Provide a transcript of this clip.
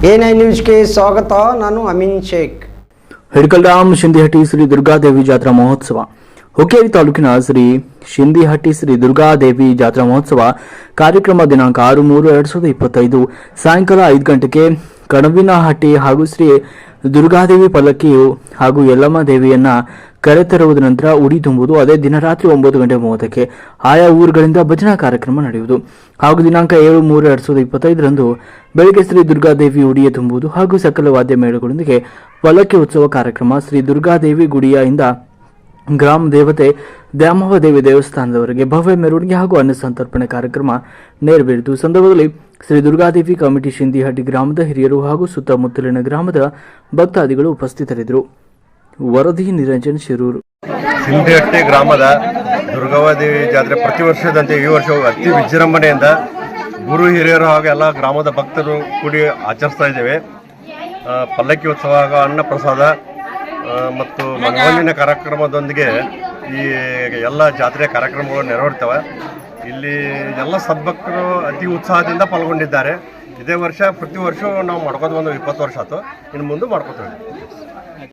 ಎ9 ನ್ಯೂಸ್ಗೆ ಸ್ವಾಗತ. ನಾನು ಅಮೀನ್ ಶೇಖ್. ಹಿಡ್ಕಲ್ರಾಮ್ ಶಿಂದಿಹಟ್ಟಿ ಶ್ರೀ ದುರ್ಗಾದೇವಿ ಜಾತ್ರಾ ಮಹೋತ್ಸವ. ಹುಕ್ಕೇರಿ ತಾಲೂಕಿನ ಶ್ರೀ ಶಿಂದಿಹಟ್ಟಿ ಶ್ರೀ ದುರ್ಗಾದೇವಿ ಜಾತ್ರಾ ಮಹೋತ್ಸವ ಕಾರ್ಯಕ್ರಮ ದಿನಾಂಕ 6/3/2025 ಸಾಯಂಕಾಲ 5 ಗಂಟೆಗೆ ಕಣವಿನಹಟ್ಟಿ ಹಾಗೂ ಶ್ರೀ ದುರ್ಗಾದೇವಿ ಪಲ್ಲಕ್ಕಿಯು ಹಾಗೂ ಯಲ್ಲಮ್ಮ ದೇವಿಯನ್ನ ಕರೆತರುವುದ ನಂತರ ಉಡಿ ತುಂಬುವುದು. ಅದೇ ದಿನ ರಾತ್ರಿ 9:30 ಆಯಾ ಊರುಗಳಿಂದ ಭಜನಾ ಕಾರ್ಯಕ್ರಮ ನಡೆಯುವುದು. ಹಾಗೂ ದಿನಾಂಕ 7/3/2025 ಬೆಳಗ್ಗೆ ಶ್ರೀ ದುರ್ಗಾದೇವಿ ಉಡಿಯ ತುಂಬುವುದು ಹಾಗೂ ಸಕಲ ವಾದ್ಯ ಮೇಳಗಳೊಂದಿಗೆ ಪಲ್ಲಕ್ಕಿ ಉತ್ಸವ ಕಾರ್ಯಕ್ರಮ. ಶ್ರೀ ದುರ್ಗಾದೇವಿ ಗುಡಿಯಿಂದ ಗ್ರಾಮ ದೇವತೆ ದ್ಯಾಮವ್ವ ದೇವಿ ದೇವಸ್ಥಾನದವರೆಗೆ ಭವ್ಯ ಮೆರವಣಿಗೆ ಹಾಗೂ ಅನ್ನ ಸಂತರ್ಪಣೆ ಕಾರ್ಯಕ್ರಮ ನೆರವೇರಿತು. ಸಂದರ್ಭದಲ್ಲಿ ಶ್ರೀ ದುರ್ಗಾದೇವಿ ಕಮಿಟಿ ಶಿಂದಿಹಟ್ಟಿ ಗ್ರಾಮದ ಹಿರಿಯರು ಹಾಗೂ ಸುತ್ತಮುತ್ತಲಿನ ಗ್ರಾಮದ ಭಕ್ತಾದಿಗಳು ಉಪಸ್ಥಿತರಿದ್ದರು. ವರದಿ ನಿರಂಜನ್ ಶಿರೂರು. ಶಿಂದಿಹಟ್ಟಿ ಗ್ರಾಮದ ದುರ್ಗಾದೇವಿ ಜಾತ್ರೆ ಪ್ರತಿ ವರ್ಷದಂತೆ ಈ ವರ್ಷ ಅತಿ ವಿಜೃಂಭಣೆಯಿಂದ ಗುರು ಹಿರಿಯರು ಹಾಗೂ ಎಲ್ಲ ಗ್ರಾಮದ ಭಕ್ತರು ಕೂಡಿ ಆಚರಿಸ್ತಾ ಇದ್ದೇವೆ. ಪಲ್ಲಕ್ಕಿ ಉತ್ಸವ ಹಾಗೂ ಅನ್ನ ಪ್ರಸಾದ ಮತ್ತು ಮನೋರಂಜನೆ ಕಾರ್ಯಕ್ರಮದೊಂದಿಗೆ ಈ ಎಲ್ಲ ಜಾತ್ರೆಯ ಕಾರ್ಯಕ್ರಮಗಳು ನೆರವೇರ್ತವೆ. ಇಲ್ಲಿ ಎಲ್ಲ ಸದ್ಭಕ್ತರು ಅತಿ ಉತ್ಸಾಹದಿಂದ ಪಾಲ್ಗೊಂಡಿದ್ದಾರೆ. ಇದೇ ವರ್ಷ ಪ್ರತಿ ವರ್ಷವೂ ನಾವು ಮಾಡ್ಕೋದು 20 ವರ್ಷ ಆಯ್ತು. ಇನ್ನು ಮುಂದೆ ಮಾಡ್ಕೋತೀವಿ.